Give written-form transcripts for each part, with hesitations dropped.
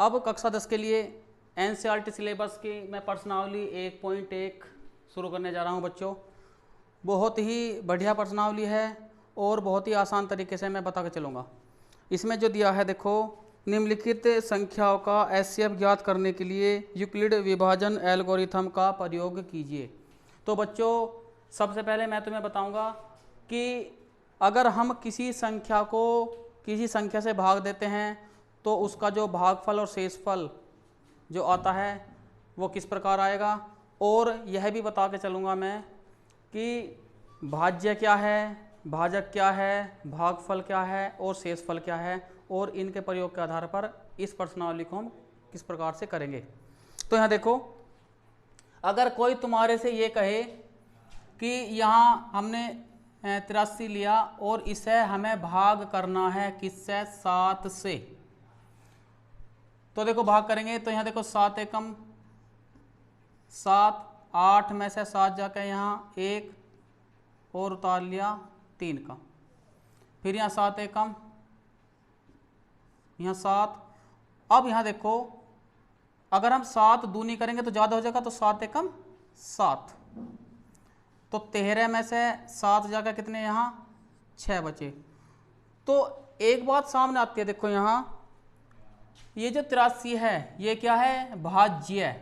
अब कक्षा 10 के लिए एनसीईआरटी सिलेबस की मैं प्रश्नावली 1.1 शुरू करने जा रहा हूं बच्चों। बहुत ही बढ़िया प्रश्नावली है और बहुत ही आसान तरीके से मैं बता के चलूँगा। इसमें जो दिया है देखो, निम्नलिखित संख्याओं का एचसीएफ ज्ञात करने के लिए यूक्लिड विभाजन एल्गोरिथम का प्रयोग कीजिए। तो बच्चों सबसे पहले मैं तुम्हें बताऊंगा कि अगर हम किसी संख्या को किसी संख्या से भाग देते हैं तो उसका जो भागफल और शेषफल जो आता है वो किस प्रकार आएगा, और यह भी बता के चलूँगा मैं कि भाज्य क्या है, भाजक क्या है, भागफल क्या है और शेषफल क्या है, और इनके प्रयोग के आधार पर इस प्रश्नावली को हम किस प्रकार से करेंगे। तो यहाँ देखो, अगर कोई तुम्हारे से ये कहे कि यहाँ हमने 83 लिया और इसे हमें भाग करना है किससे, 7 से, तो देखो भाग करेंगे तो यहाँ देखो 7 एकम 7, 8 में से 7 जाकर यहाँ 1 और उतार लिया 3 का, फिर यहाँ 7 एकम यहाँ 7। अब यहाँ देखो अगर हम 7 दूनी करेंगे तो ज़्यादा हो जाएगा, तो 7 एकम 7, तो 13 में से 7 जाकर कितने यहाँ 6 बचे। तो एक बात सामने आती है, देखो यहाँ ये जो 83 है ये क्या है, भाज्य।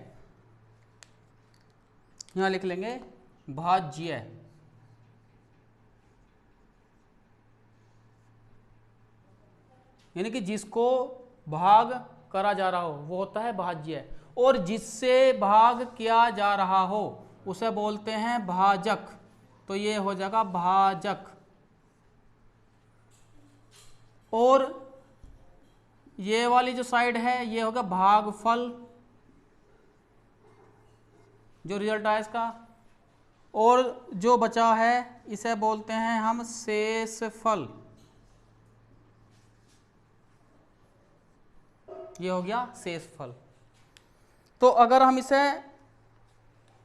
यहाँ लिख लेंगे भाज्य, यानी कि जिसको भाग करा जा रहा हो वो होता है भाज्य, और जिससे भाग किया जा रहा हो उसे बोलते हैं भाजक। तो ये हो जाएगा भाजक। और ये वाली जो साइड है ये होगा भागफल, जो रिजल्ट आया इसका, और जो बचा है इसे बोलते हैं हम शेषफल। ये हो गया शेषफल। तो अगर हम इसे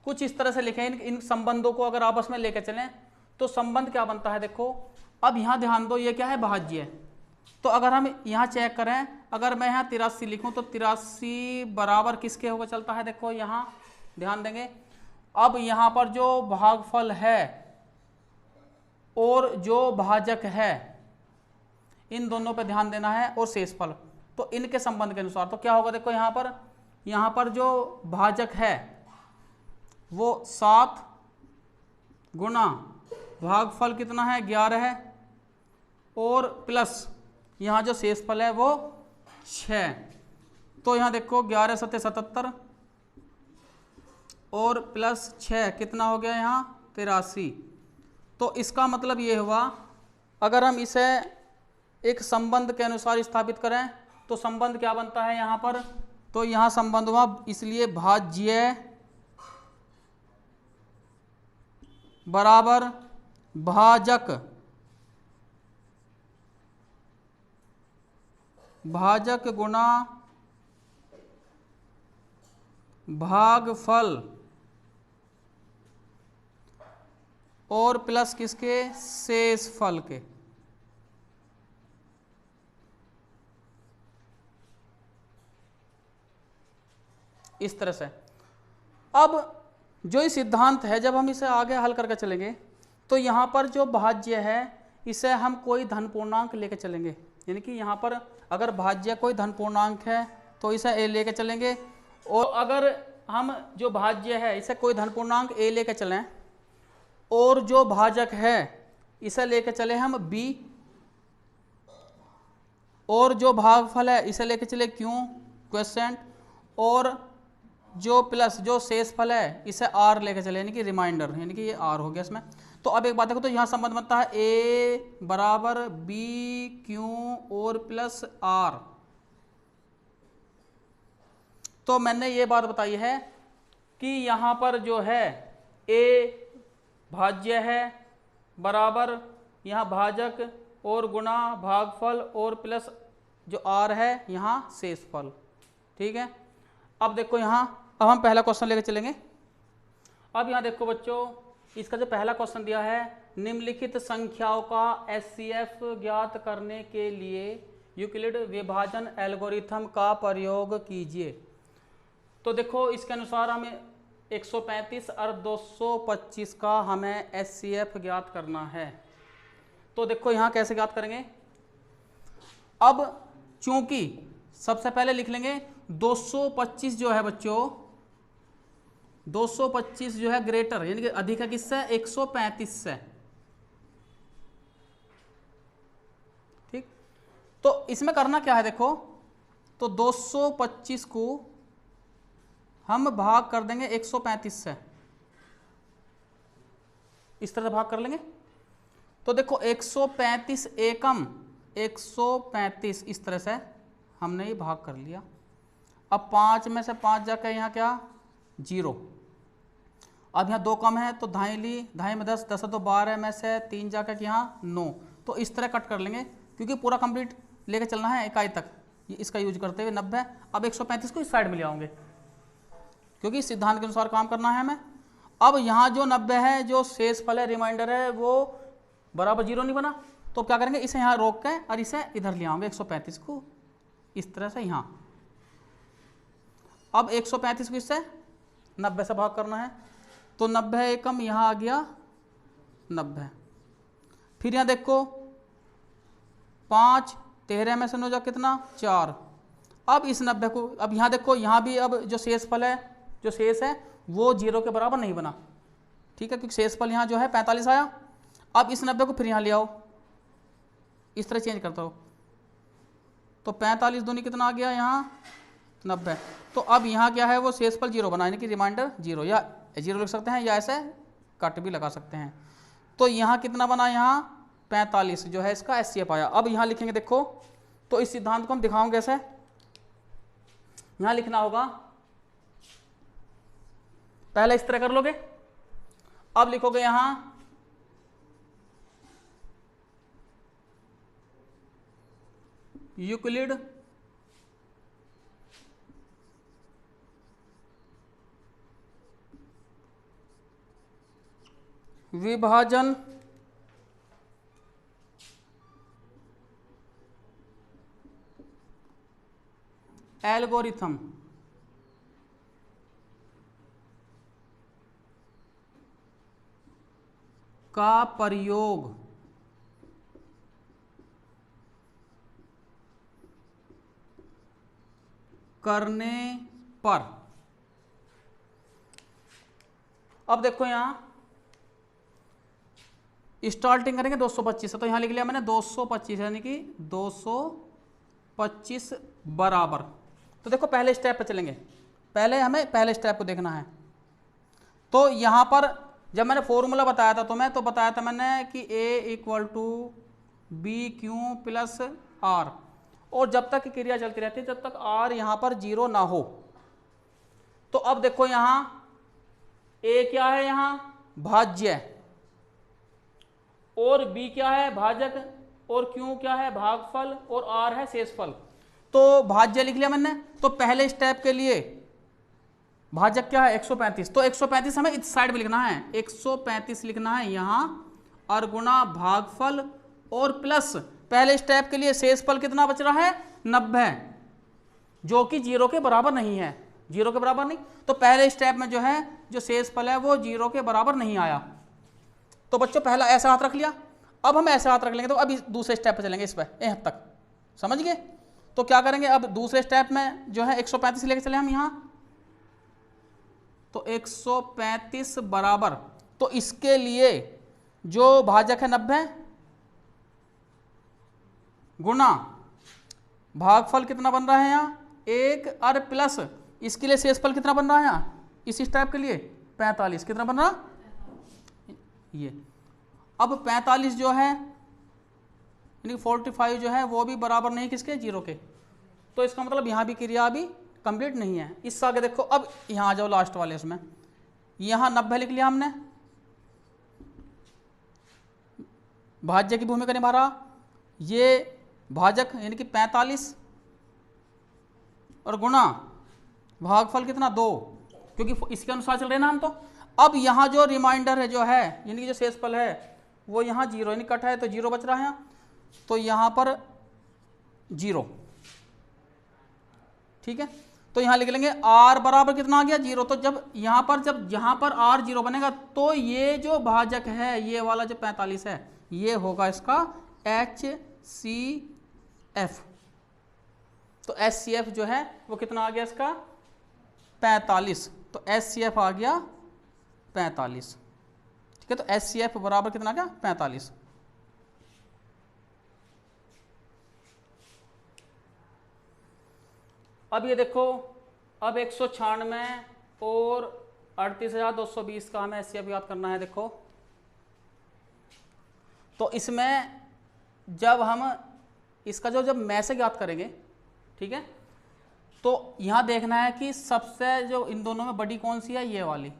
कुछ इस तरह से लिखें, इन संबंधों को अगर आपस में लेकर चलें तो संबंध क्या बनता है, देखो अब यहाँ ध्यान दो, ये क्या है, भाज्य। तो अगर हम यहाँ चेक करें, अगर मैं यहाँ 83 लिखूँ तो 83 बराबर किसके होकर चलता है, देखो यहाँ ध्यान देंगे। अब यहाँ पर जो भागफल है और जो भाजक है इन दोनों पे ध्यान देना है, और शेषफल, तो इनके संबंध के अनुसार तो क्या होगा, देखो यहाँ पर जो भाजक है वो 7 गुना भागफल कितना है 11 है, और प्लस यहाँ जो शेषफल है वो 6। तो यहाँ देखो 11 7 77 और प्लस 6 कितना हो गया यहाँ 83। तो इसका मतलब ये हुआ, अगर हम इसे एक संबंध के अनुसार स्थापित करें तो संबंध क्या बनता है यहाँ पर, तो यहाँ संबंध हुआ इसलिए भाज्य बराबर भाजक, भाजक गुना भागफल और प्लस किसके, शेषफल के। इस तरह से अब जो ये सिद्धांत है, जब हम इसे आगे हल करके चलेंगे तो यहाँ पर जो भाज्य है इसे हम कोई धन पूर्णांक लेके चलेंगे, यानी कि यहाँ पर अगर भाज्य कोई धन पूर्णांक है तो इसे a लेके चलेंगे, और अगर हम जो भाज्य है इसे कोई धन पूर्णांक a लेके चलें और जो भाजक है इसे लेके चले हम b, और जो भागफल है इसे लेके चले q क्वेश्चन, और जो प्लस जो शेषफल है इसे r लेके चले, यानी कि रिमाइंडर, यानी कि ये r हो गया इसमें। तो अब एक बात देखो, तो यहाँ संबंध बनता है a बराबर b q और प्लस r। तो मैंने ये बात बताई है कि यहाँ पर जो है a भाज्य है बराबर यहाँ भाजक और गुणा भागफल और प्लस जो r है यहाँ शेषफल, ठीक है। अब देखो यहाँ, अब हम पहला क्वेश्चन लेके चलेंगे। अब यहाँ देखो बच्चों, इसका जो पहला क्वेश्चन दिया है, निम्नलिखित संख्याओं का एचसीएफ ज्ञात करने के लिए यूक्लिड विभाजन एल्गोरिथम का प्रयोग कीजिए। तो देखो इसके अनुसार हमें 135 और 225 का हमें HCF ज्ञात करना है। तो देखो यहाँ कैसे ज्ञात करेंगे। अब चूंकि सबसे पहले लिख लेंगे 225 जो है बच्चों, 225 जो है ग्रेटर यानी कि अधिक है किससे, 135 से। ठीक, तो इसमें करना क्या है देखो, तो 225 को हम भाग कर देंगे 135 से, इस तरह से भाग कर लेंगे। तो देखो 135 एकम 135 इस तरह से हमने ये भाग कर लिया। अब 5 में से 5 जाकर यहाँ क्या 0, अब यहाँ 2 कम है तो धाई ली, धाई में 10, 10 तो 12 में से 3 जाकर यहाँ 9। तो इस तरह कट कर लेंगे क्योंकि पूरा कंप्लीट लेके चलना है इकाई तक, ये इसका यूज करते हुए 90। अब 135 को इस साइड में ले आऊँगे क्योंकि इस सिद्धांत के अनुसार काम करना है हमें। अब यहाँ जो 90 है, जो शेषफल है, रिमाइंडर है, वो बराबर 0 नहीं बना, तो क्या करेंगे, इसे यहाँ रोक के और इसे इधर ले आऊँगे 135 को इस तरह से यहाँ। अब 135 को इससे 90 से भाग करना है, तो 90 एकम यहाँ आ गया 90। फिर यहाँ देखो 5 13 में से 9 जा कितना 4। अब इस 90 को, अब यहाँ देखो यहाँ भी अब जो शेषफल है, जो शेष है वो 0 के बराबर नहीं बना, ठीक है, क्योंकि शेषफल यहाँ जो है 45 आया। अब इस 90 को फिर यहाँ ले आओ, इस तरह चेंज करता हो, तो 45 दूनी कितना आ गया यहाँ 90। तो अब यहाँ क्या है, वो शेषफल 0 बना, यानी कि रिमाइंडर 0, या 0 लिख सकते हैं या ऐसे कट भी लगा सकते हैं। तो यहाँ कितना बना, यहाँ 45 जो है इसका HCF आया। अब यहाँ लिखेंगे देखो, तो इस सिद्धांत को हम दिखाऊंगे ऐसे, यहाँ लिखना होगा, पहले इस तरह कर लोगे, अब लिखोगे यहाँ यूक्लिड विभाजन एल्गोरिथम का प्रयोग करने पर। अब देखो यहाँ स्टार्टिंग करेंगे 225 से, तो यहाँ लिख लिया मैंने 225 यानी कि 225 बराबर। तो देखो पहले स्टेप पे चलेंगे, पहले हमें पहले स्टेप को देखना है। तो यहाँ पर जब मैंने फॉर्मूला बताया था तुम्हें, तो बताया था मैंने कि A = BQ + R, और जब तक क्रिया चलती रहती है, जब तक R यहाँ पर 0 ना हो। तो अब देखो यहाँ A क्या है, यहाँ भाज्य, और B क्या है भाजक, और Q क्या है भागफल, और R है शेषफल। तो भाज्य लिख लिया मैंने। तो पहले स्टेप के लिए भाजक क्या है 135, तो 135 हमें इस साइड में लिखना है, 135 लिखना है यहाँ, और गुणा भागफल और प्लस पहले स्टेप के लिए शेषफल कितना बच रहा है 90, जो कि 0 के बराबर नहीं है, 0 के बराबर नहीं। तो पहले स्टेप में जो है जो शेषफल है वो 0 के बराबर नहीं आया। तो बच्चों पहला ऐसा हाथ रख लिया, अब हम ऐसे हाथ रख लेंगे। तो अब दूसरे स्टेप पर चलेंगे, इस पर यहाँ तक समझ गए। तो क्या करेंगे, अब दूसरे स्टेप में जो है 135 लेके चले हम यहाँ, तो 135 बराबर, तो इसके लिए जो भाजक है 90 गुना भागफल कितना बन रहा है यहाँ 1 और प्लस इसके लिए शेषफल कितना बन रहा है यहाँ इस स्टेप के लिए 45, कितना बन रहा ये। अब 45 जो है यानी 45 जो है वो भी बराबर नहीं किसके 0 के, तो इसका मतलब यहाँ भी क्रिया अभी कंप्लीट नहीं है। इससे आगे देखो, अब यहाँ आ जाओ लास्ट वाले उसमें, यहाँ 90 लिख लिया हमने, भाज्य की भूमिका निभा रहा, ये भाजक यानी कि 45 और गुणा भागफल कितना 2, क्योंकि इसके अनुसार चल रहे ना हम। तो अब यहाँ जो रिमाइंडर है जो है यानी कि जो शेषफल है वो यहाँ 0 यानी कट है, तो 0 बच रहा है यहाँ। तो यहाँ पर 0। ठीक है, तो यहां लिख लेंगे r बराबर कितना आ गया 0। तो जब यहां पर r 0 बनेगा तो ये जो भाजक है, ये वाला जो 45 है, ये होगा इसका HCF। तो HCF जो है वो कितना आ गया इसका 45। तो HCF आ गया 45। ठीक है, तो HCF बराबर कितना आ गया 45। अब ये देखो, अब 196 और 38,220 का हमें HCF याद करना है। देखो, तो इसमें जब हम इसका जब मैसेज याद करेंगे, ठीक है, तो यहां देखना है कि सबसे जो इन दोनों में बड़ी कौन सी है, ये वाली।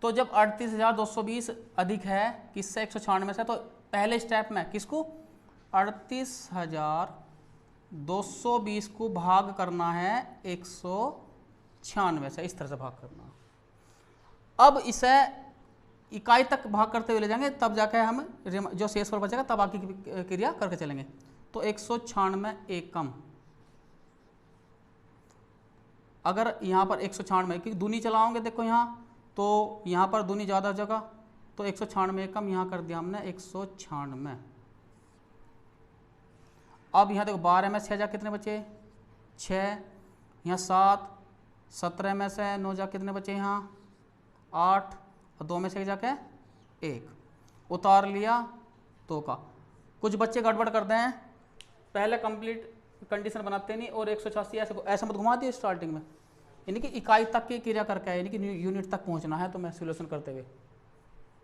तो जब 38,220 अधिक है किससे 196 से, तो पहले स्टेप में किसको 38,220 को भाग करना है 196 से, इस तरह से भाग करना। अब इसे इकाई तक भाग करते हुए ले जाएंगे, तब जाकर हम जो शेषफल बचेगा तब आगे की क्रिया करके चलेंगे। तो 196 एकम, अगर यहाँ पर 196 क्योंकि दूनी चलाओगे, देखो यहाँ तो यहाँ पर दूनी ज़्यादा जगह, तो 196 एकम यहाँ कर दिया हमने 196। अब यहाँ देखो 12 में 6 जा कितने बचे 6, यहाँ 7, 17 में से 9 जा कितने बचे यहाँ 8, और 2 में से जाके 1 उतार लिया 2 का। कुछ बच्चे गड़बड़ करते हैं, पहले कंप्लीट कंडीशन बनाते नहीं और 186 ऐसे मत घुमा दिए स्टार्टिंग में, यानी कि इकाई तक की क्रिया करके है, यानी कि यूनिट तक पहुंचना है। तो मैं सोल्यूशन करते हुए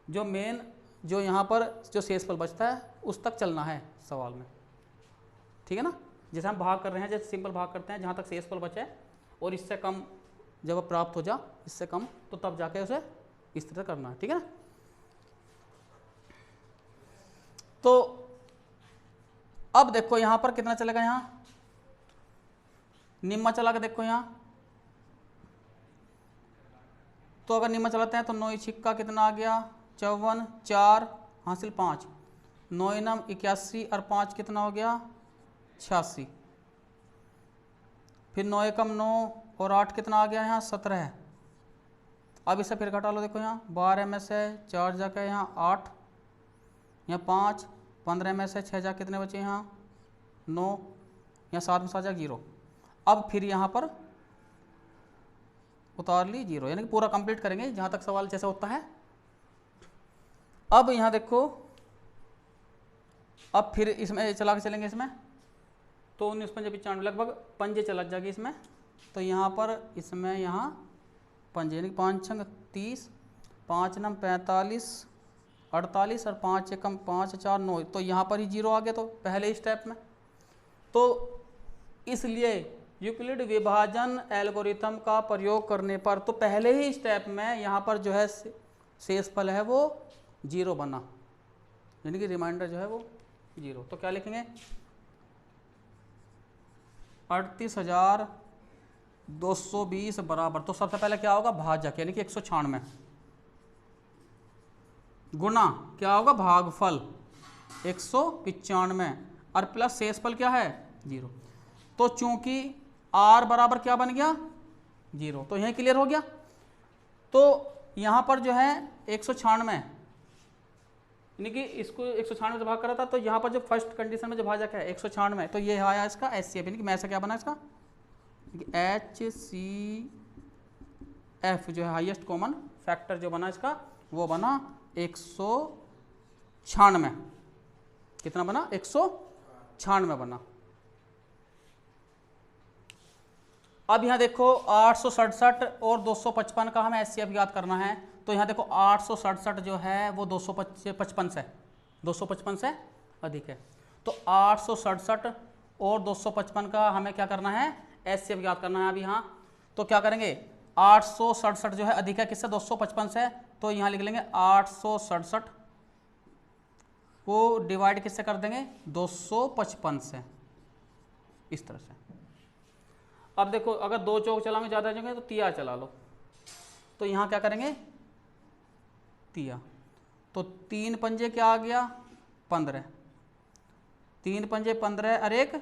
जो मेन जो यहाँ पर जो शेषफल बचता है उस तक चलना है सवाल में, ठीक है ना। जैसे हम भाग कर रहे हैं, जैसे सिंपल भाग करते हैं जहाँ तक शेषफल बचे, और इससे कम जब प्राप्त हो जा, इससे कम, तो तब जाके उसे इस तरह करना है, ठीक है ना। तो अब देखो यहाँ पर कितना चलेगा, यहाँ निम्मा चला के देखो यहाँ, तो अगर निम्मा चलाते हैं तो 9 छिक्का कितना आ गया 54, 4 हासिल 5, 9 नम 81 और 5 कितना हो गया 86, फिर 9 एकम 9 और 8 कितना आ गया यहाँ 17। अब इसे फिर घटा लो, देखो यहाँ 12 में से 4 जाकर यहाँ 8, यहाँ 5, 15 में से 6 जा कितने बचे यहाँ 9, यहाँ 7 में 7 जा 0। अब फिर यहाँ पर उतार ली 0, यानी कि पूरा कंप्लीट करेंगे जहाँ तक सवाल जैसा होता है। अब यहाँ देखो, अब फिर इसमें चला के चलेंगे, इसमें तो 19 पंजे 95 लगभग पंजे चला जाएगी इसमें। तो यहाँ पर इसमें यहाँ पंजे, यानी 5 छंग 30, 5 नम 45, 48 और 5 एकम 5 4 9, तो यहाँ पर ही 0 आ गया तो पहले स्टेप में। तो इसलिए यूक्लिड विभाजन एल्गोरिथम का प्रयोग करने पर तो पहले ही स्टेप में यहाँ पर जो है शेषफल है वो 0 बना, यानी कि रिमाइंडर जो है वो 0। तो क्या लिखेंगे 38,220 बराबर, तो सबसे पहले क्या होगा भाजक, यानी कि 196 गुना क्या होगा भागफल 195 और प्लस शेषफल क्या है 0। तो चूंकि r बराबर क्या बन गया 0, तो यह क्लियर हो गया। तो यहाँ पर जो है 196, यानी कि इसको 196 से भाग करा था, तो यहाँ पर जो फर्स्ट कंडीशन में जो भाजक है 196, तो ये आया इसका HCF, यानी कि मैं ऐसा क्या बना इसका HCF जो है हाईएस्ट कॉमन फैक्टर जो बना इसका वो बना 196। कितना बना 196 बना। अब यहाँ देखो 867 और 255 का हमें HCF याद करना है। तो यहाँ देखो 867 जो है वो 255 से अधिक है, तो 867 और 255 का हमें क्या करना है HCF याद करना है। अभी यहाँ तो क्या करेंगे 867 जो है अधिक है किससे 255 से, तो यहाँ लिख लेंगे 867 को डिवाइड किससे कर देंगे 255 से, इस तरह से। अब देखो अगर 2 चौक चलाओगे ज़्यादा जाएंगे तो तिया चला लो, तो यहाँ क्या करेंगे तिया, तो 3 पंजे क्या आ गया 15, 3 पंजे 15 और 1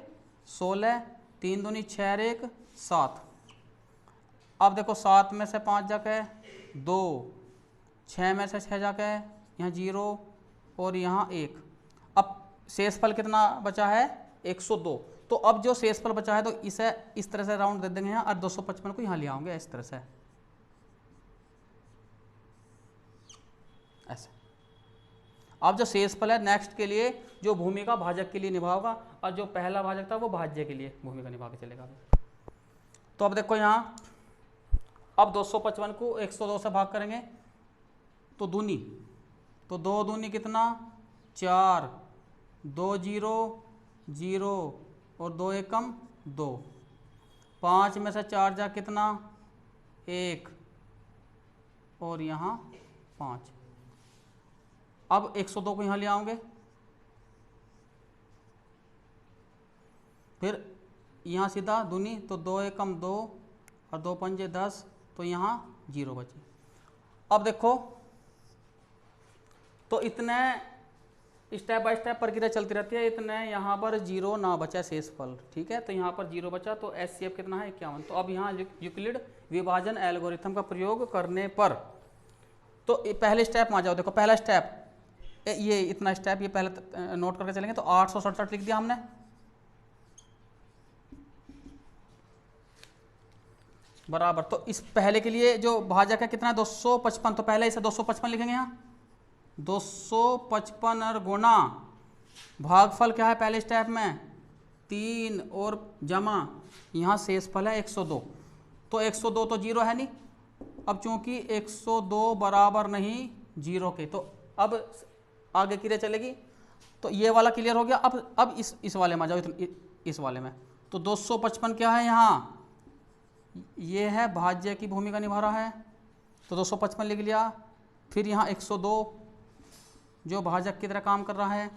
16, 3 दूनी 6 और 1 7। अब देखो 7 में से 5 जाके 2, 6 में से 6 जाके यहाँ 0 और यहाँ 1। अब शेषफल कितना बचा है 102। तो अब जो शेषफल बचा है तो इसे इस तरह से राउंड दे देंगे यहाँ और 255 को यहाँ ले आओगे इस तरह से, ऐसे। अब जो शेषफल है नेक्स्ट के लिए जो भूमिका भाजक के लिए निभाओगा और जो पहला भाजक था वो भाज्य के लिए भूमिका निभा के चलेगा। तो अब देखो यहाँ अब 255 को 102 से भाग करेंगे तो दूनी, तो 2 दूनी कितना 4, 2 0 0 और 2 एकम 2। 5 में से 4 जा कितना 1 और यहाँ 5। अब 102 को यहाँ ले आओगे, फिर यहाँ सीधा दूनी तो 2 एकम 2 और 2 पंजे 10, तो यहाँ 0 बचे। अब देखो तो इतने स्टेप बाय स्टेप प्रक्रिया चलती रहती है, इतने यहाँ पर 0 ना बचा शेषफल, ठीक है। तो यहाँ पर 0 बचा तो HCF कितना है 51। तो अब यहाँ यूक्लिड विभाजन एल्गोरिथम का प्रयोग करने पर तो पहले स्टेप में आ जाओ। देखो पहला स्टेप ये इतना स्टेप ये पहले नोट करके चलेंगे। तो 867 लिख दिया हमने, बराबर। तो इस पहले के लिए जो भाजक है कितना है 255। तो पहले इसे 255 लिखेंगे यहाँ 255 और गुणा भागफल क्या है पहले स्टेप में 3 और जमा यहाँ शेषफल है 102। तो 102 तो 0 है नहीं। अब चूंकि 102 बराबर नहीं 0 के, तो अब आगे क्रिया चलेगी। तो ये वाला क्लियर हो गया। अब इस वाले में आ जाओ, इस वाले में। तो 255 क्या है यहाँ ये है भाज्य की भूमिका निभा रहा है, तो 255 लिख लिया। फिर यहाँ 102 जो भाजक की तरह काम कर रहा है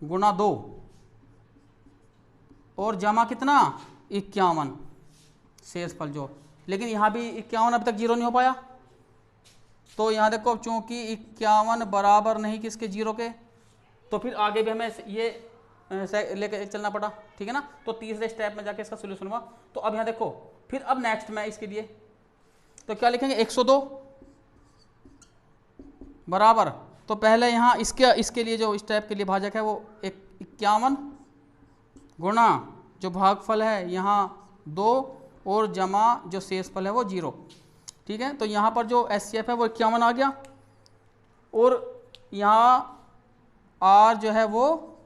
गुणा 2 और जमा कितना 51 शेषफल जो, लेकिन यहाँ भी 51 अभी तक 0 नहीं हो पाया। तो यहाँ देखो अब चूंकि 51 बराबर नहीं किसके 0 के, तो फिर आगे भी हमें ये लेके चलना पड़ा, ठीक है ना। तो तीसरे स्टेप में जाके इसका सोल्यूशन हुआ। तो अब यहाँ देखो फिर अब नेक्स्ट में इसके लिए तो क्या लिखेंगे 102 बराबर। तो पहले यहाँ इसके लिए जो स्टेप के लिए भाजक है वो 51 गुणा जो भागफल है यहाँ 2 और जमा जो शेषफल है वो 0, ठीक है। तो यहाँ पर जो HCF है वो 51 आ गया और यहाँ R जो है वो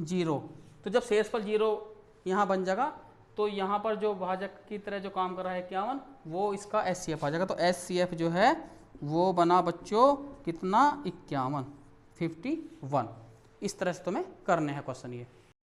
0। तो जब शेषफल 0 यहाँ बन जाएगा तो यहाँ पर जो भाजक की तरह जो काम कर रहा है 51 वो इसका HCF आ जाएगा। तो HCF जो है वो बना बच्चों कितना 51 इस तरह से तुम्हें करने हैं क्वेश्चन ये।